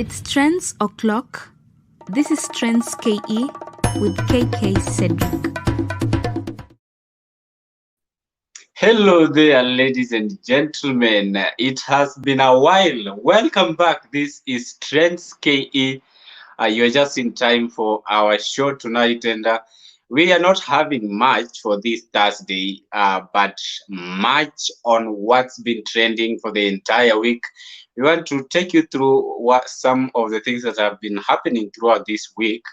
It's Trends O'Clock. This is Trends KE with KK Cedrick. Hello there, ladies and gentlemen. It has been a while. Welcome back. This is Trends KE. You're just in time for our show tonight, and we are not having much for this Thursday, but much on what's been trending for the entire week. We want to take you through some of the things that have been happening throughout this week.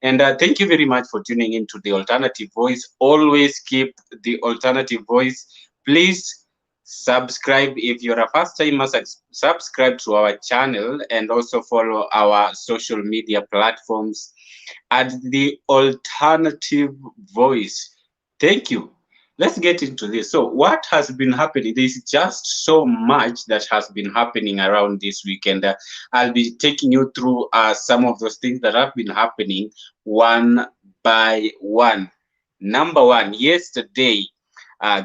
And thank you very much for tuning into the Alternative Voice. Always keep the Alternative Voice. Please subscribe if you're a first timer. Subscribe to our channel and also follow our social media platforms at the Alternative Voice. Thank you. Let's get into this. So what has been happening? There's just so much that has been happening around this weekend. I'll be taking you through some of those things that have been happening one by one. Number one, yesterday,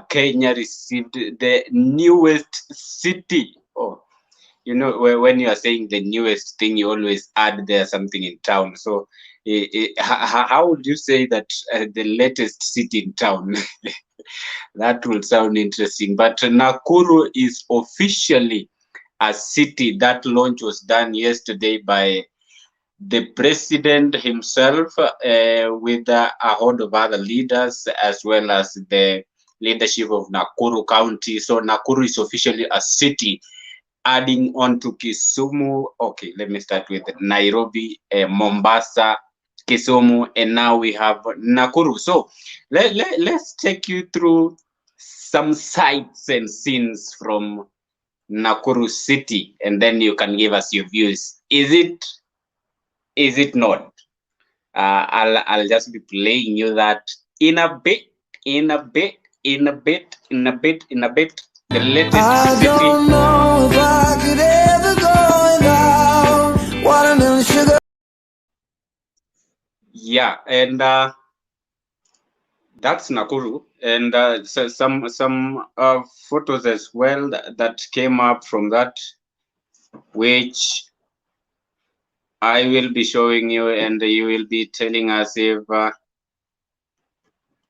Kenya received the newest city. Oh, you know, when you are saying the newest thing, you always add there something in town. So how would you say that the latest city in town? That will sound interesting. But Nakuru is officially a city. That launch was done yesterday by the president himself with a host of other leaders, as well as the leadership of Nakuru County. So Nakuru is officially a city, adding on to Kisumu. Okay, let me start with Nairobi, Mombasa, Kisumu, and now we have Nakuru. So let's take you through some sights and scenes from Nakuru city, and then you can give us your views. Is it not? I'll just be playing you that in a bit. The latest I city. don't know if I could ever go without watermelon sugar. Yeah, and that's Nakuru, and so some photos as well that came up from that, which I will be showing you, and you will be telling us if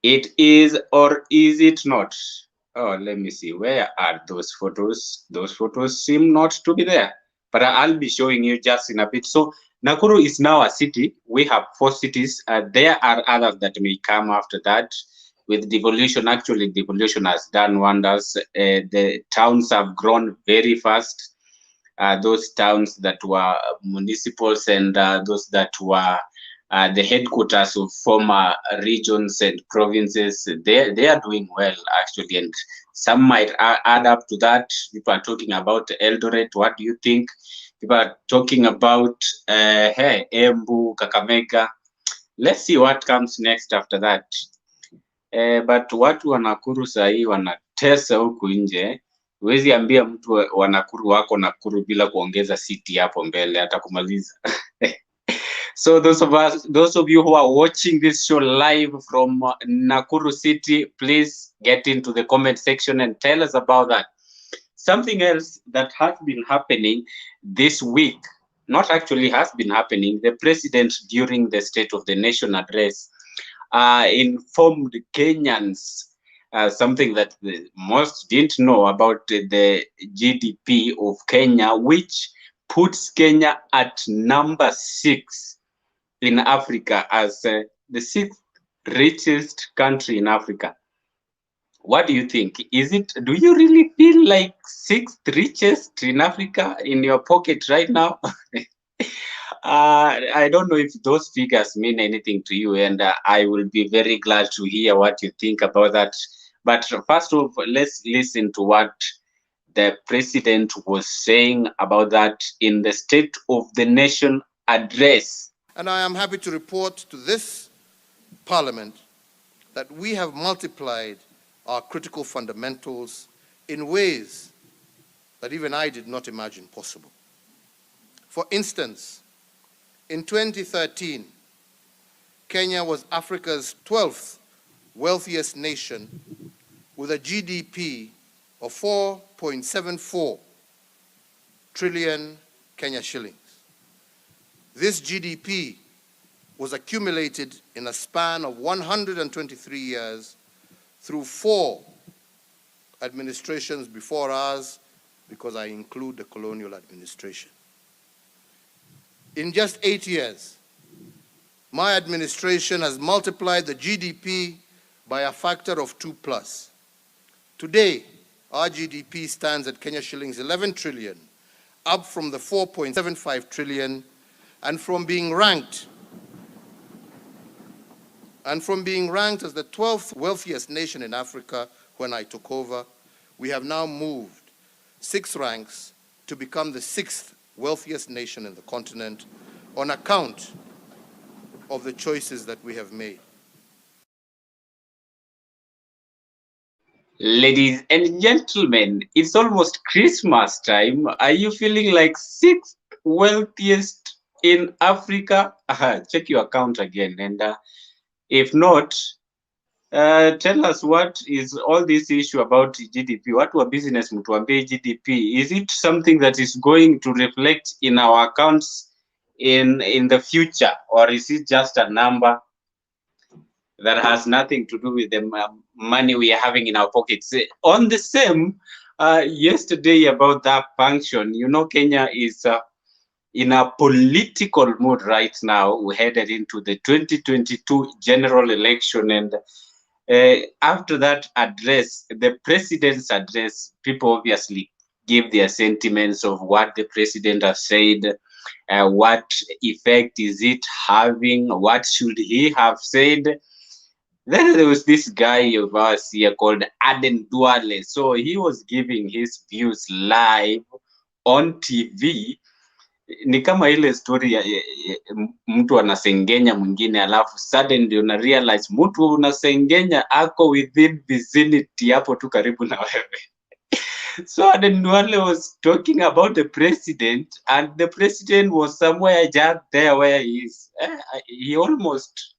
it is or is it not. Oh, let me see. Where are those photos? Those photos seem not to be there, but I'll be showing you just in a bit. So Nakuru is now a city. We have 4 cities. There are others that may come after that. With devolution, actually, devolution has done wonders. The towns have grown very fast. Those towns that were municipals and those that were the headquarters of former regions and provinces, they are doing well, actually, and some might add up to that. People are talking about Eldoret. What do you think? People are talking about hey, Embu, Kakamega. Let's see what comes next after that. But watu wa Nakuru sahii wanatesa huku nje. Huwezi ambia mtu wa Nakuru wako Nakuru bila kuongeza city hapo mbele atakumaliza. So those of you who are watching this show live from Nakuru city, please get into the comment section and tell us about that. Something else that has been happening this week, not actually has been happening, the president during the State of the Nation address informed Kenyans something that most didn't know about the GDP of Kenya, which puts Kenya at number 6 in Africa as the 6th richest country in Africa. What do you think? Do you really feel like 6th richest in Africa in your pocket right now? I don't know if those figures mean anything to you, and I will be very glad to hear what you think about that. But first of all, let's listen to what the president was saying about that in the State of the Nation address. And I am happy to report to this Parliament that we have multiplied our critical fundamentals in ways that even I did not imagine possible. For instance, in 2013, Kenya was Africa's 12th wealthiest nation with a GDP of 4.74 trillion Kenya shillings. This GDP was accumulated in a span of 123 years through 4 administrations before ours, because I include the colonial administration. In just 8 years, my administration has multiplied the GDP by a factor of 2+. Today, our GDP stands at Kenya shillings 11 trillion, up from the 4.75 trillion, and from being ranked as the 12th wealthiest nation in Africa when I took over, we have now moved 6 ranks to become the 6th wealthiest nation in the continent on account of the choices that we have made. Ladies and gentlemen, it's almost Christmas time. Are you feeling like 6th wealthiest in Africa? Check your account again. And if not, tell us, what is all this issue about GDP? What were business mtuambie GDP? Is it something that is going to reflect in our accounts in the future, or is it just a number that has nothing to do with the money we are having in our pockets? On the same, yesterday about that function, you know, Kenya is in a political mood right now. We headed into the 2022 general election, and after that address, the president's address, people obviously give their sentiments of what the president has said, what effect is it having, what should he have said. Then there was this guy of ours here called Aden Duale. So he was giving his views live on TV. Ni kama ile story ya mtu anasengenya mwingine, alafu suddenly una realize mtu unasengenya ako within vicinity hapo tu karibu na wewe. So Aden Duale was talking about the president, and the president was somewhere just there where he is. He almost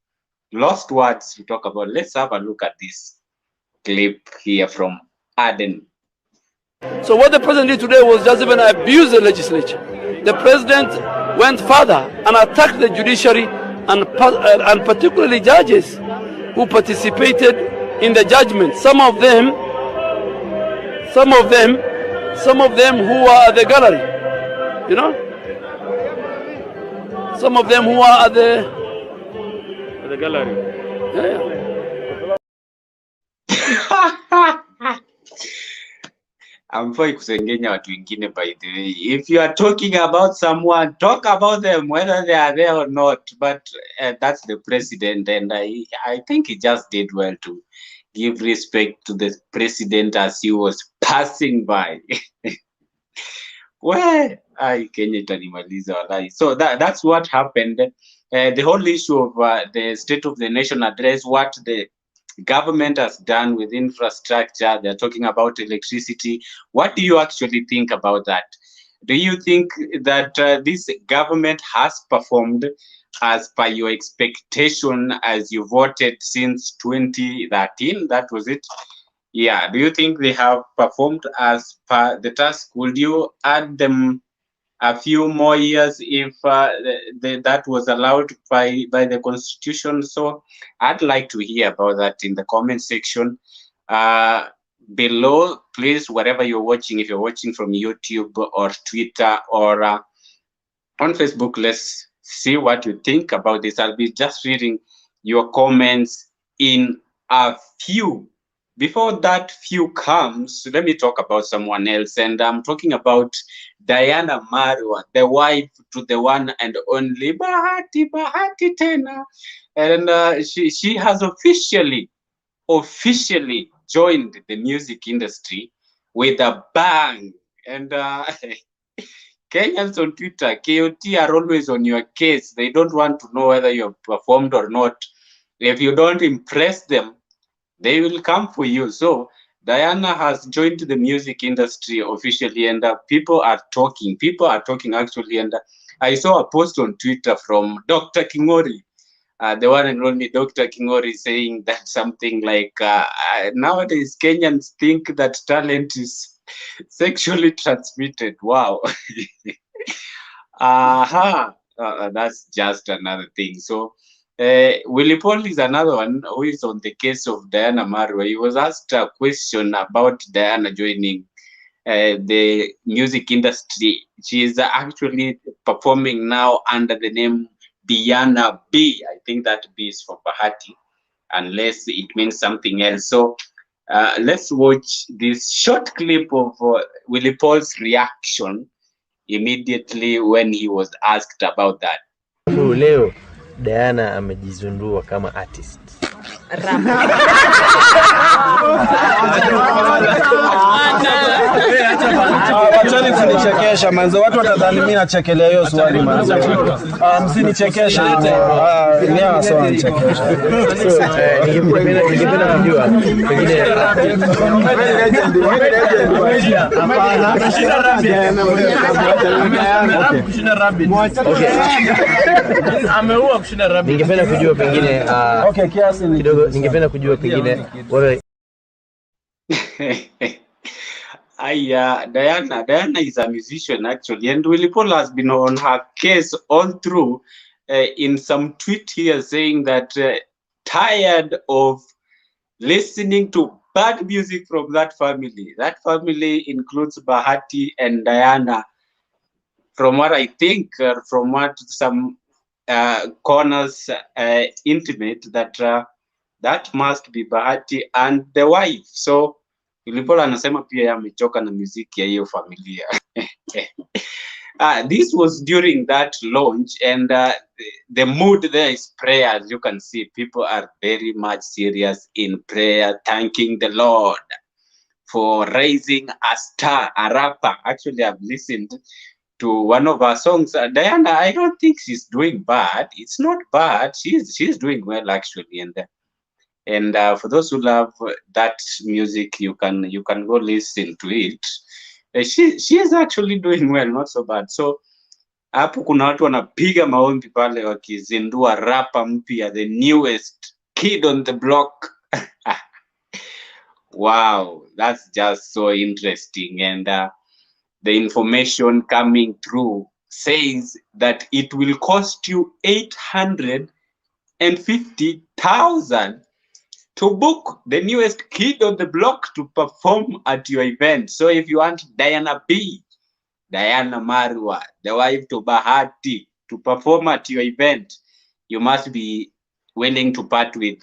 lost words to talk about. Let's have a look at this clip here from Aden. So what the president did today was just even abuse the legislature. The president went further and attacked the judiciary and particularly judges who participated in the judgment. Some of them who are at the gallery, you know, some of them who are at the gallery. Amfai kusengenya watu wengine, by the way. If you are talking about someone, talk about them whether they are there or not. But that's the president, and I think he just did well to give respect to the president as he was passing by. Well, Kenya itanimaliza walai. So that's what happened. The whole issue of the State of the Nation address, what the government has done with infrastructure. They're talking about electricity. What do you actually think about that? Do you think that this government has performed as per your expectation as you voted since 2013? That was it. Yeah. Do you think they have performed as per the task? Would you add them a few more years if that was allowed by the constitution? So I'd like to hear about that in the comment section below, please, wherever you're watching. If you're watching from YouTube or Twitter or on Facebook, let's see what you think about this. I'll be just reading your comments in a few. Before that few comes, let me talk about someone else, and I'm talking about Diana Marua, the wife to the one and only Bahati Tena, and she has officially joined the music industry with a bang. And Kenyans on Twitter, KOT, are always on your case. They don't want to know whether you've performed or not. If you don't impress them, they will come for you. So Diana has joined the music industry officially, and people are talking actually. And I saw a post on Twitter from Dr. Kingori, the one and only Dr. Kingori, saying that something like, nowadays Kenyans think that talent is sexually transmitted. Wow. that's just another thing. So Willie Paul is another one who is on the case of Diana Marua. He was asked a question about Diana joining the music industry. She is actually performing now under the name Diana B. I think that B is for Bahati, unless it means something else. So let's watch this short clip of Willie Paul's reaction immediately when he was asked about that. Leo Diana amejizundua kama artist. Wachani msinichekesha manzo, watu watadhani mimi nachekelea hiyo swali manzo. Msinichekeshe ni sawa nichekesha. Ningependa kujua pengine ameua kushinda rabbit. Ningependa kujua pengine okay, kiasi kidogo ningependa kujua pengine wewe Diana is a musician actually, and Willie Paul has been on her case all through. In some tweet here saying that tired of listening to bad music from that family. That family includes Bahati and Diana. From what I think, from what some corners intimate, that that must be Bahati and the wife. So Willie Paul anasema pia amechoka na muziki ya hiyo familia. This was during that launch, and the mood there is prayer. As you can see, people are very much serious in prayer, thanking the Lord for raising a star, a rapper. Actually, I've listened to one of her songs. Diana, I don't think she's doing bad. It's not bad. She's doing well actually, and for those who love that music, you can go listen to it. She is actually doing well, not so bad. So hapo kuna watu wanapiga maombi pale wakizindua rapper mpya, the newest kid on the block. Wow, that's just so interesting. And the information coming through says that it will cost you 850,000 to book the newest kid on the block to perform at your event. So if you want Diana B, Diana Marua, the wife to Bahati, to perform at your event, you must be willing to part with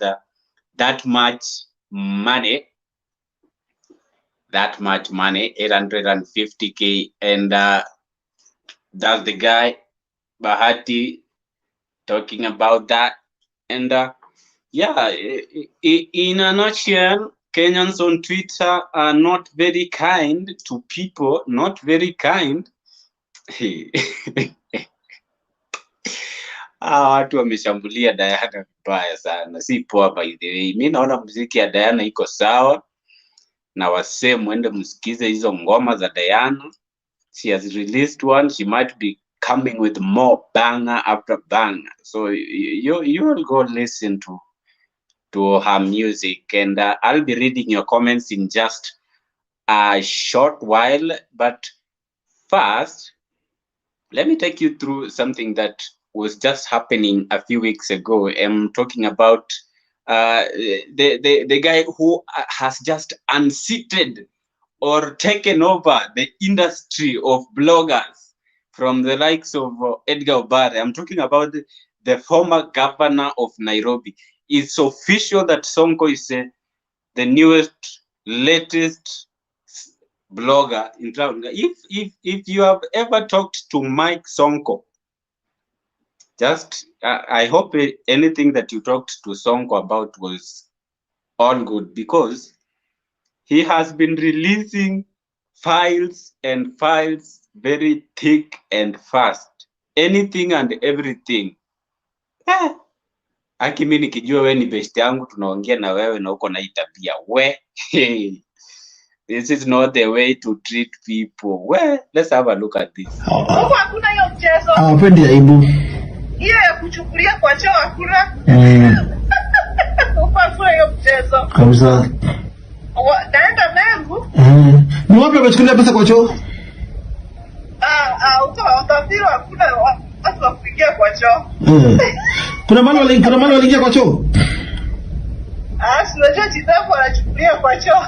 that much money. That much money, 850K, and that's the guy Bahati talking about that. And yeah, in a nutshell, Kenyans on Twitter are not very kind to people, not very kind. Watu wameshambulia Diana vibaya sana, si poa by the way. Mimi naona muziki ya Diana iko sawa, na wasee mwende msikize hizo ngoma za Diana. She has released one, she might be coming with more banger after banger. So you will go listen to her music, and I'll be reading your comments in just a short while. But first, let me take you through something that was just happening a few weeks ago. I'm talking about the guy who has just unseated or taken over the industry of bloggers from the likes of Edgar Obare. I'm talking about the former governor of Nairobi. It's official that Sonko is the newest, latest blogger in town. If you have ever talked to Mike Sonko, just I hope anything that you talked to Sonko about was all good, because he has been releasing files and files very thick and fast, anything and everything. Aki mimi nikijua wewe ni best yangu, tunaongea na wewe na uko na itabia we. This is not the way to treat people. Well, let's have a look at this. Huko hakuna hiyo mchezo. Hapendi aibu. Hiyo ya kuchukulia kwa choo hakuna. Huko hakuna hiyo mchezo. Kabisa. Naenda Mengu. Ni wapi umechukulia pesa kwa choo? Huko utafiri hakuna watu wa waliingia kwa choo. Kuna mali waliingia kwa choo? Unajua Chitambo anachukulia kwa choo.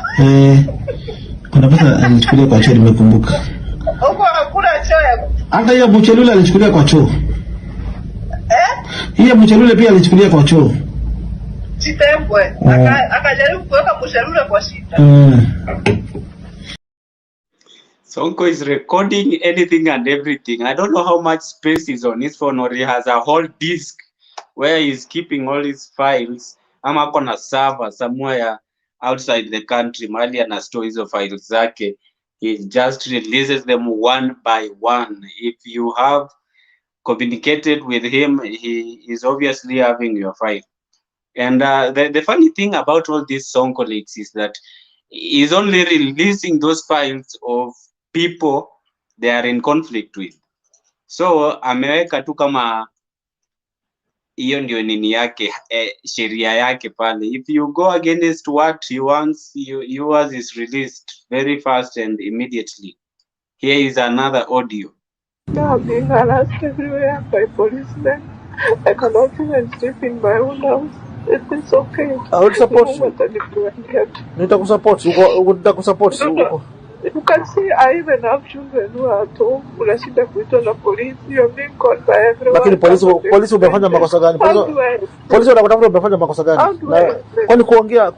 Kuna pesa alichukulia kwa choo, nimekumbuka. Huko hakuna choo ya. Hata hiyo Buchelule alichukulia kwa choo. Hiyo Buchelule pia alichukulia kwa choo. Chitambo akajaribu kuweka Buchelule kwa shida. Sonko is recording anything and everything. I don't know how much space is on his phone, or he has a whole disk where he's keeping all his files. Ama kona server somewhere outside the country, mahali ana store hizo files zake. He just releases them one by one. If you have communicated with him, he is obviously having your file. And the funny thing about all these Sonko leaks is that he's only releasing those files of people they are in conflict with. So ameweka tu kama hiyo ndio nini yake, sheria yake pale. If you go against what he wants, yours is released very fast and immediately. Here is another audio. Now I'm being harassed everywhere by policemen. I cannot even sleep in my own house. It's okay. I would support you. Nitakusupport. You can see I even have children who are at home. Unashinda kuitwa na polisi. You're being called by everyone. Lakini polisi umefanya makosa gani? Polisi wanakutafuta umefanya makosa gani? Kwani kuongea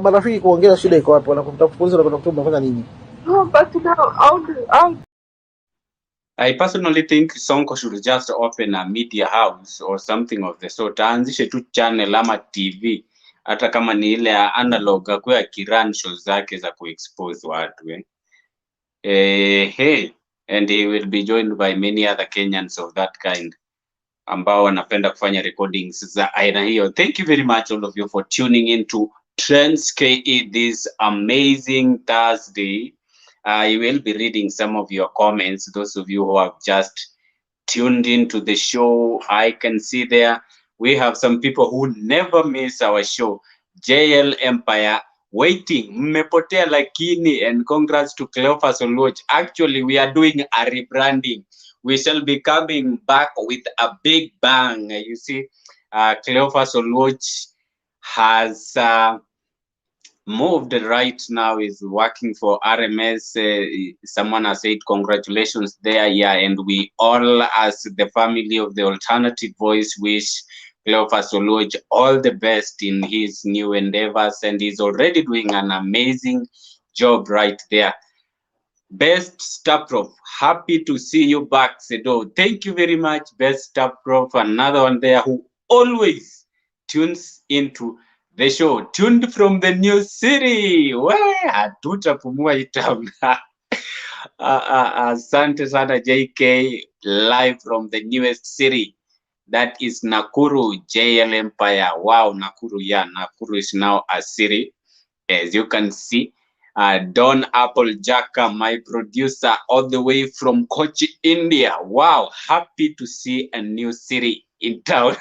marafiki kuongea shida iko wapi? Wanakutafuta polisi wanakutafuta umefanya nini? No, but now I personally think Sonko should just open a media house or something of the sort. Aanzishe tu channel ama TV. Hata kama ni ile analog kwa kiran shows zake za kuexpose watu and he will be joined by many other Kenyans of that kind ambao wanapenda kufanya recordings za aina hiyo. Thank you very much all of you for tuning in to Trends KE this amazing Thursday. I will be reading some of your comments, those of you who have just tuned into the show. I can see there we have some people who never miss our show. JL Empire waiting, mmepotea lakini, and congrats to Cleophas Oluoch. Actually, we are doing a rebranding. We shall be coming back with a big bang. You see, Cleophas Oluoch has moved right now, is working for RMS. Someone has said congratulations there. Yeah, and we all as the family of the Alternative Voice wish Cleophas Oluoch all the best in his new endeavors, and he's already doing an amazing job right there. Best Staff Prof, happy to see you back, Sedo. Thank you very much, Best Staff Prof. Another one there who always tunes into the show, tuned from the new city. Hatutapumua hii town. Asante sana JK, live from the newest city. That is Nakuru, JL Empire. Wow, Nakuru, yeah, Nakuru is now a city, as you can see. Don Apple Jaka, my producer, all the way from Kochi, India. Wow, happy to see a new city in town.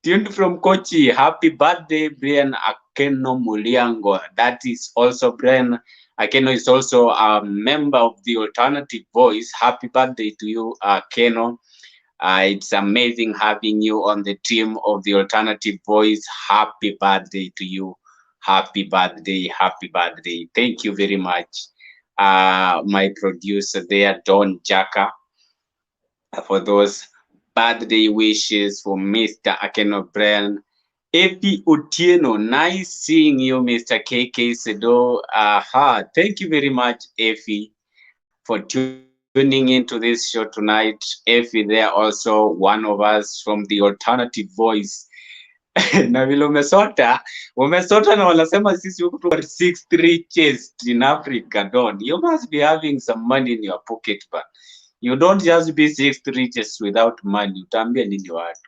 Tuned from Kochi. Happy birthday, Brian Akeno Muliango. That is also Brian Akeno is also a member of the Alternative Voice. Happy birthday to you, Akeno. It's amazing having you on the team of the Alternative Voice. Happy birthday to you. Happy birthday. Happy birthday. Thank you very much. My producer there, Don Jaka, for those birthday wishes for Mr. Akeno Brian. Epi Otieno, nice seeing you, Mr. KK Cedrick. Thank you very much, Efi, for tuning into this show tonight. Efi, there also one of us from the Alternative Voice. Na vile umesota na wanasema sisi huku 6th richest in Africa. Don, you must be having some money in your pocket, but you don't just be 6th richest without money. Utambia nini watu?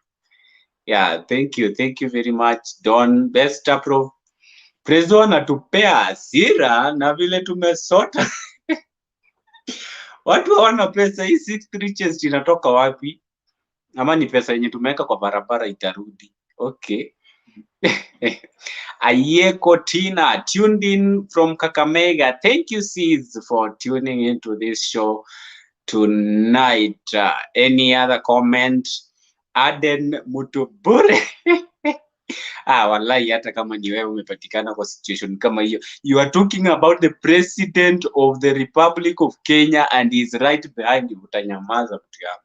Yeah, thank you very much, Don. Best Prof. Prezo anatupea hasira na vile tumesota. Watu hawana pesa. Hii 6th richest inatoka wapi? Ama ni pesa yenye tumeweka kwa barabara itarudi? Okay. Ayeko Tina, tuned in from Kakamega. Thank you, Sis, for tuning into this show. tonight. Any other comment? Aden Mutubure. Wallahi, hata kama ni wewe umepatikana kwa situation kama hiyo, you are talking about the president of the Republic of Kenya and he is right behind you, utanyamaza mtu yangu.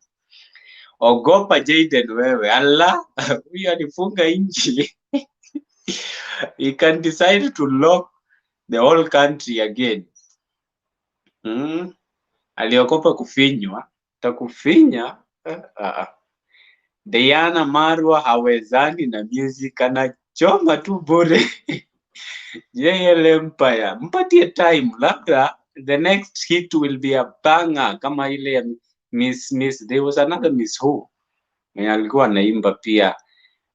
Ogopa Jaden wewe, Allah, huyu alifunga nchi. He can decide to lock the whole country again. Aliogopa kufinywa, takufinya. Diana Marua hawezani na music, anachoma tu bure. JL Empire, mpatie time, labda the next hit will be a banger kama ile ya Miss. There was another Miss Who mwenye alikuwa anaimba pia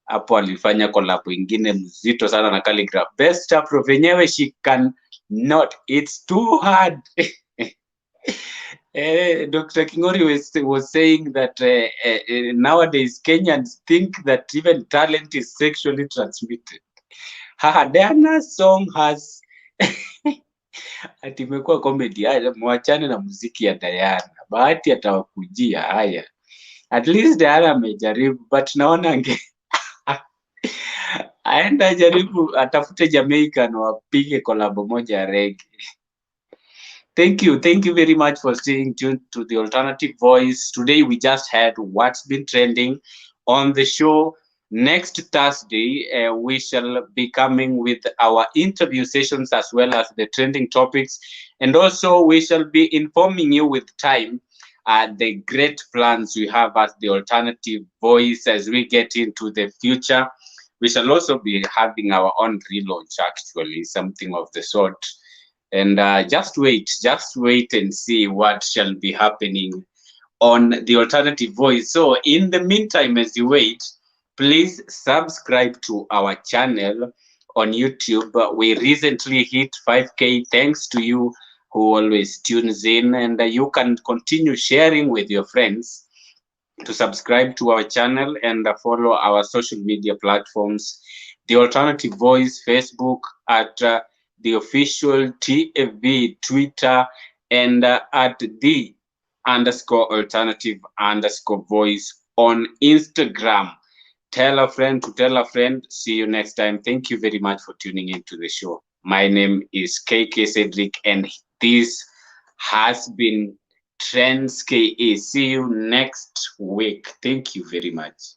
hapo, alifanya collab ingine mzito sana na Calligraph. Best Afro venyewe she can not, it's too hard. Dr. Kingori was saying that nowadays Kenyans think that even talent is sexually transmitted. Diana's song has atimekuwa comedy. Mwachane na muziki ya Diana, bahati atawakujia haya. At least Diana amejaribu, but naona aenda jaribu atafute Jamaica na wapige collab moja ya reggae. Thank you very much for staying tuned to the Alternative Voice. Today we just had what's been trending on the show. Next Thursday, we shall be coming with our interview sessions as well as the trending topics. And also we shall be informing you with time the great plans we have as the Alternative Voice as we get into the future. We shall also be having our own relaunch, actually, something of the sort. And just wait and see what shall be happening on the Alternative Voice. So in the meantime, as you wait, please subscribe to our channel on YouTube. We recently hit 5K. Thanks to you who always tunes in, and you can continue sharing with your friends to subscribe to our channel and follow our social media platforms. The Alternative Voice, Facebook at the official TFV Twitter, and at the _alternative_voice on Instagram. Tell a friend to tell a friend. See you next time. Thank you very much for tuning into the show. My name is KK Cedrick, and this has been Trends KE. See you next week. Thank you very much.